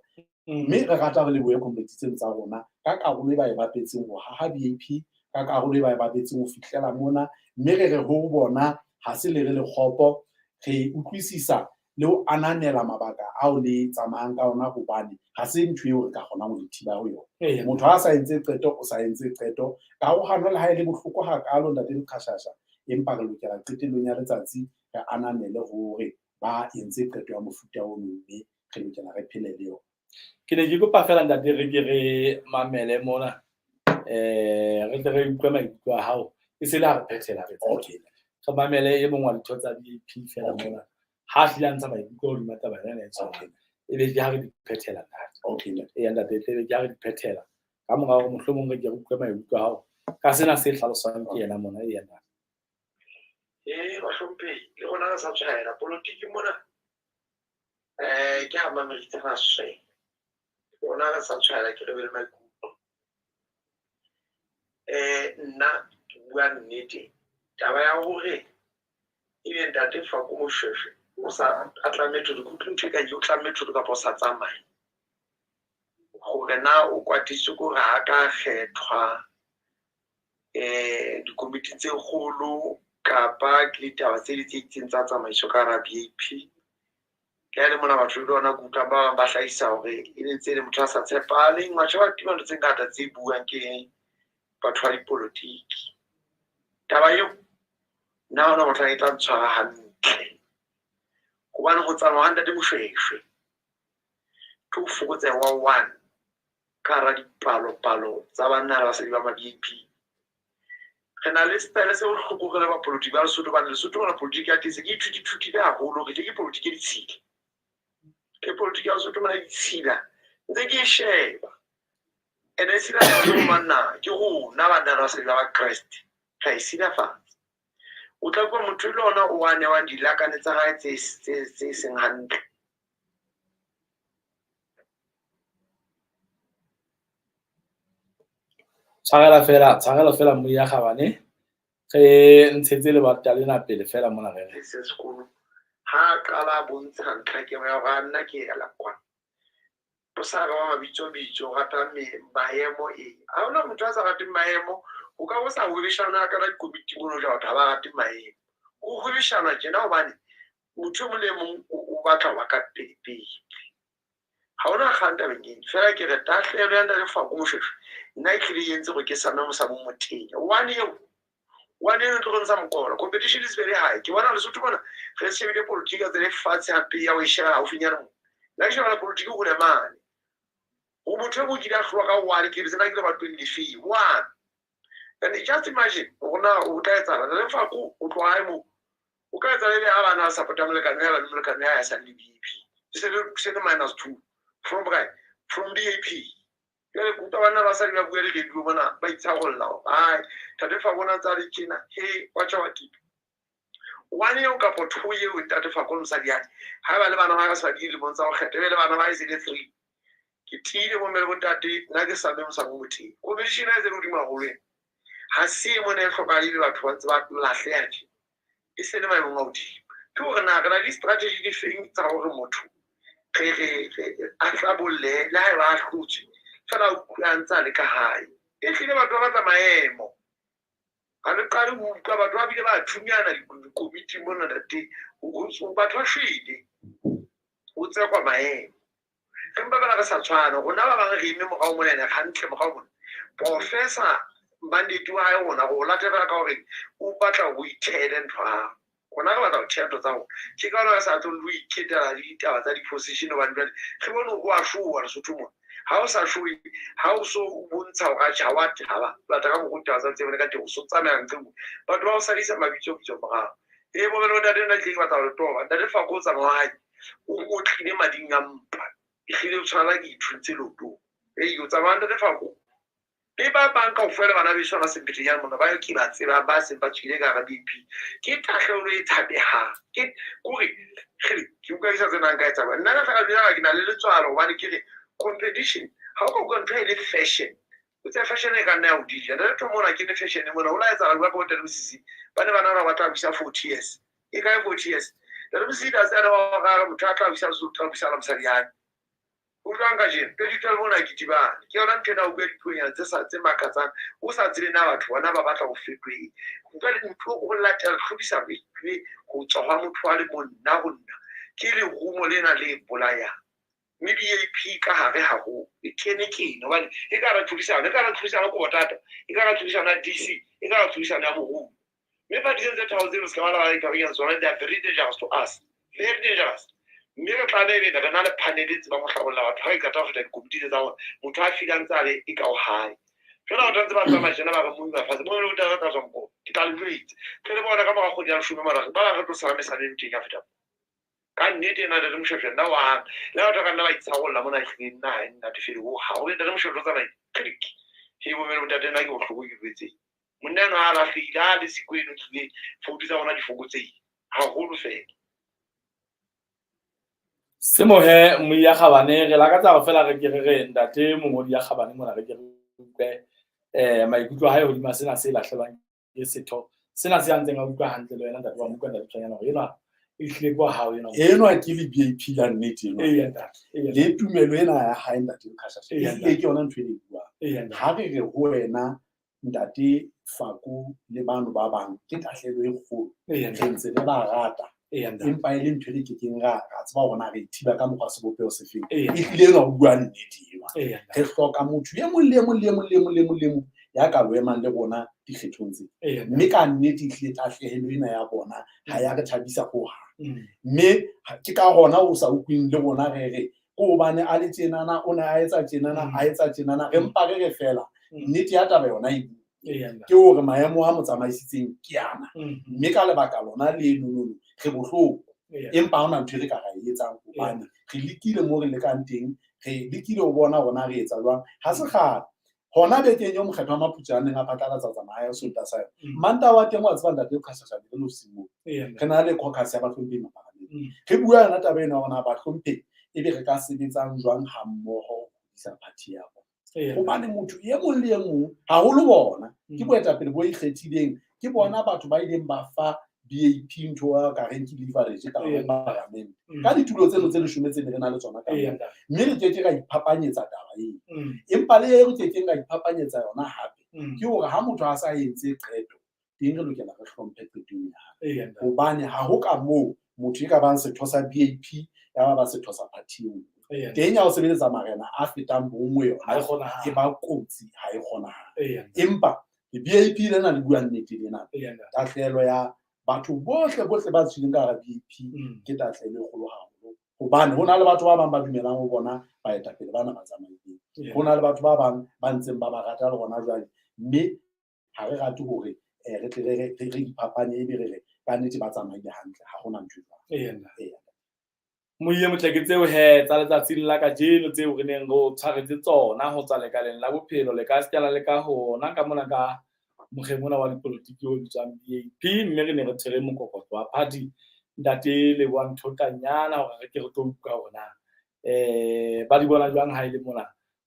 mme re rata re lebohe competitseng tsa rona ka karolo e ba e bapetseng ho haha BAP ka karolo e ba e bapetseng ho fihlela mona mme re ho bona ha se le re lekgopo re utlwisisa le ho ananela mabaka ao le tsamayang ka ona hobane ha se ntho eo re ka kgonang ho thiba ho yona. Motho ha a sa entse qeto o sa entse qeto ka ho hana le ha e le bohloko hakalo ntate Leqhashasha empa re lokela qetellong ya letsatsi re ananele hore ba entse qeto ya mofuta o mme re lokela re phele le yona. Ke ne ke kopa fela ntate re ke re mamele mona re tle re utlwe maikutlo a hao e se le ha re phethela re Okay. re mamele e mong wa ditho tsa BAP fela mona ha hle a ntsha maikutlo ho dimata bana ne tswa e be ke ha re di phethela ntate. Okay. E yanda te ke ha re di phethela ka mora hore mohlomong re ke utlwe maikutlo a hao ka sena se hlalosang ke yena mona e yanda. Bahlomphehi le rona re sa tshwaela politiki mona ke ha mameritse na se rona re sa tshwaela ke re be le maikutlo nna ke bua nnete taba ya hore ebe ntate Fako Moshweshwe o sa atlametho di kutlwe ka yo tlametho ka po sa tsamaya gore na o kwatiswe go ra ka kgethwa dikomiti tse kgolo kapa ke ditaba tse di itseng tsa tsamaiso ka ra BAP ke le mona batho le bona kutlwa ba ba hlahisa hore e le tse le motho a sa tshepale ngwatsho ba tibana tse ngata tse buang ke batho ba dipolitiki taba yo na ona motho a tla tshwara hantle hobane go tsamaya handa di Moshweshwe ke o fokotse wa 1 ka ra dipalo tsa banna ba se di ba ma-BAP re na le style se o hlokogela ba politiki ba Lesotho ba Lesotho bona politiki ya tse ke ithutile haholo re ke politiki di tshile ke politiki ya Lesotho bona di tshila ntse ke sheba ene sila le manna ke go na bana ba se ba Christ ga e sila fa o tla kwa motho le ona o ane wa dilakane tsa gae tse seng hantle tshwarela fela mo ya gabane ge ntshetse le batla lena pele fela mona re se sekolo ha qala bontsha ntlha ke ya ga nna ke ya la kwa o sa ga mabitso ga ta maemo ha ona motho a sa rate maemo o ka bo sa hwebishana ka la komiti mono ja batho ba rate maemo o hwebishana tjena hobane motho mo le mong o batla wa ka pepe ha ona khanda bengeng fela ke re tahlelo ya nda le Fako Moshweshwe nna ke le yentse go ke sana mo sa mo mothenya one year tlo ntsha mokolo competition is very high ke bona Lesotho bona re shebile politiki tse le fatshe hape ya o ishela o finyana mo la ke shebela politiki go le mane o motho mo kile a hloka ka one ke tsena ke le ba 21 and just imagine ona o tla etsa le Fako o tloa mo o ka etsa le abana support molekane ya sa le BAP se le -2 from BAP ke kuta bana ba sa di ba bua le didio bona ba itsagolla ai tate Fako na tsa di kina he watcha wa tipi one year ka po 2 year with tate Fako mosadi ya ha ba le bana ba ka sa di le bontsha go kgethe le bana ba ise le 3 ke tile mo mele botate na ke sa be mosa go mothi go be shina ze di magolwe ha se mo ne hloka le batho ba ntse ba lahle ati e se le mai mo ngauti ke gore na ga di strategy di feng tsa gore motho re a tlabolle la ha ba hlutse fela o ntsa le ka hae e tlile batho ba tsa maemo ha le qale ho utlwa batho ba bile ba thunyana dikomiti mona date o batho ba shwele o tse kwa maemo empa bana re sa tshwana rona ba bang re ime mogao mona ne gantle mogao mona professor mandate wa hae ona go latela ka hore o batla go ithele ntho ha rona ga batla go theto tsa go ke ka ona sa tlo lo iketela le ditaba tsa di-position ba di ge bone go a shua re sotho mona ha o sa shui ha o so bontsha o ga jawa taba batla ka go taba tsa tsebele ka teng o so tsamaya ntse batho ba o salisa mabitso morago e mo bana o nna ke batla go toba nda le Fako tsa ngwaga o tlile mading a mpa e tlile o tshwana ke ithutse loto yo tsa bana le Fako e ba banka o fela bana be shona sepete ya mona ba yo ke ba tseba ba se ba tshile ka ga BP ke tahlelo e thabeha ke kore ke uka isa tsena nka etsa ba nna ka fela ke na le letswalo hobane ke re competition ha o go ntwa ile fashion o tsa fashion e ka nna o dija le tlo mona ke ne fashion mona o la etsa ba go tele mosisi ba ne bana ba batla bisa 40 years e ka 40 years re mo sida se re wa ga motho a tla bisa so tla bisa la mosadi ya o tla nga jeng pe di tla bona ke dibana ke yona ntena o be dipunya tse sa tse makatsang o sa tsile na batho bona ba batla go fetwe go le ntho o latela tlhobisa be go tswa motho a le monna gonna ke le gumo lena le bolaya mme VIP ka hare ha go e kene kene hobane e ka ra tlhobisana ko botata e ka ra tlhobisana DC e ka ra tlhobisana ya mohu mme ba di tse thousands ka bala ka ya tsona they are very dangerous to us very dangerous mme re tla ne le na le panelits ba mo hlabolla batho ha e ka ta go feta dikomiti tsa bona motho a filang tsale e ka o hae jona o tantse ba tsama jena ba mo ba fa mo le utara ka tsongo ke tla le wait ke le bona ka ba go dira shume mara ba re tlo sala mesaneng teng ya feta ka nnete na le mshosho nna wa le o tla nna ba itsagolla mona hleng na nna te fele ho ha o le mshosho tsa na click he bo me o tate na ke o hlogo ke betse monna no a la fila le sikweno tsile foutu tsa bona di fokotsei ha go lo fela se mohe mo ya khabane re la ka tsa go fela re ke re ntate mongodi ya khabane mona re ke re maikutlo ha e ho di masena se lahlelwang ke setho sena se antseng a utlwa hantle le wena ntate wa mokwana le tsanyana go yena e hle kwa hao yena eno ke le VIP la nnete eno le tumelo ena ya hae ntate Khashashe e ke yona ntho e buang ha re ho wena ntate Faku le bano ba bang ke tahlelo e kgolo re ntse le ba rata empa e le ntho e ke keng ra tseba bona re thiba ka mokgwa sebopeo se feng e tlile no bua nnete eno re hloka motho ye mo ya ka boemang le bona dikgethong tse mme ka nnete tlile tahlehelo ena ya bona ha ya re thabisa ho ha mme ke ka hona o sa utlwing le bona re go bane a le tjenana o ne a etsa tjenana empa re fela nnete ya taba yona e ke hore maemo a motsamaisitseng ke yana mme ka lebaka lona le nono re bohloko empa hona ntho re ka ra etsang hobane re lekile mo re lekang teng re lekile ho bona rona re etsa jwang ha se kgale hona bekeng yo mokgetho wa maputsaneng a phatlalatsa tsamaya ya sonta sa manta wa teng wa tseba ntate Khashashe le lo simo re na le caucus ya batlhomphi mapareng re bua yona taba ena ona batlhomphi ebe re ka sebetsang jwang ha mmoho isa party ya bona hobane motho ye mong le ye mong ha ho lo bona ke boetapele bo ikgethileng ke bona batho ba ileng ba fa BAP ntho wa ka rent leverage ka parliament ka ditulo tseno tse 10 tse re na le tsona ka mme re ke ka iphapanyetsa taba ena empa le ye re ke ka iphapanyetsa yona hape ke hore ha motho a sa etse qeto teng re lokela re hlomphe qetong ya hobane ha ho ka moo motho e ka bang setho sa BAP ya ba setho sa party teng ya o sebeletsa marena a fetang bongwe yona e ba kotsi ha e kgona empa BAP lena le bua nnete lena tahlelo ya batho bohle ba tshileng ka BAP ke tahlelo e kgolo haholo hobane hona le batho ba bang ba dumelang ho bona ba etapele bana ba tsamaileng hona le batho ba bang ba ntseng ba ba rata le gona jwale mme ha re rate hore re tle re iphapanye e be re ka nnete ba tsamaile hantle ha hona ntho jwang moye motleke tseo he tsa letsatsing la ka jeno tseo re neng go tshwaretse tsona ho tsa lekaleng la bophelo le ka sekala le ka hona ka mona ka mokgemona wa dipolitiki o bitswang BAP mme re ne re tshwere mokokotlo wa party ntate le wa nthotanyana hore re ke re tlo utlwa hona ba di bona jwang ha ile mona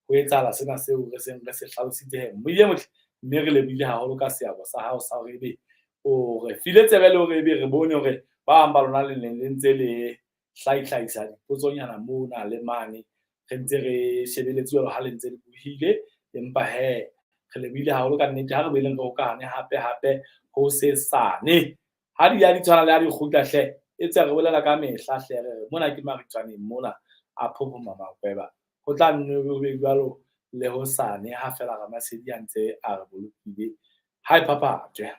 ho etsahala sena seo re seng re se hlalositse he moye motle mme re lebile haholo ka seabo sa hao sa hore ebe o re file tsebe le hore ebe re bone hore ba amba lona le neng le ntse le hlaisa dipotsonyana mona le mane re ntse re shebeletse jwalo ha le ntse le buhile empa he re lebile haholo ka nnete ha re beleng re hokahane hape ho se sane ha di ya di tshwana le ha di kgutla hle e tse re bolela ka mehla hle re mona ke Marits'oaneng mona a phopho mamakweba ho tla nne ho be jwalo le ho sane ha fela ga masedi a ntse a re bolokile ha iphaphatswe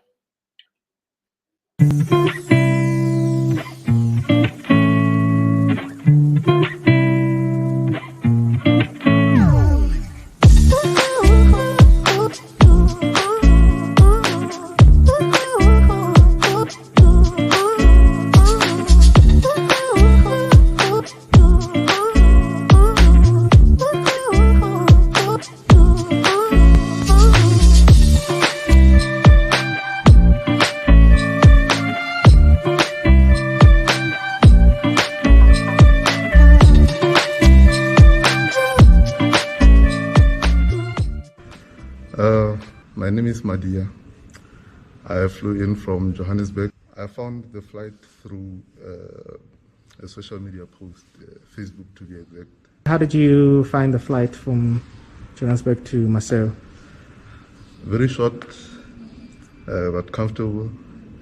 My name is Madia. I flew in from Johannesburg. I found the flight through a social media post, Facebook to be exact. How did you find the flight from Johannesburg to Marseille? Very short, but comfortable.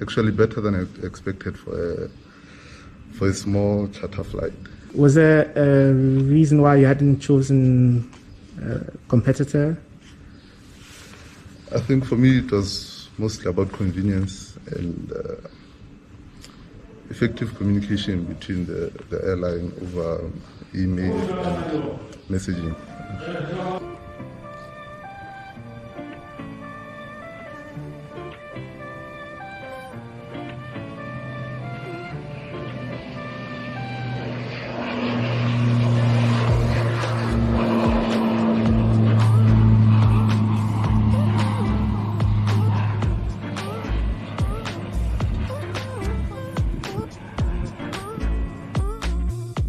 Actually better than I expected for a small charter flight. Was there a reason why you hadn't chosen a competitor? I think for me it was mostly about convenience and effective communication between the airline over email and messaging.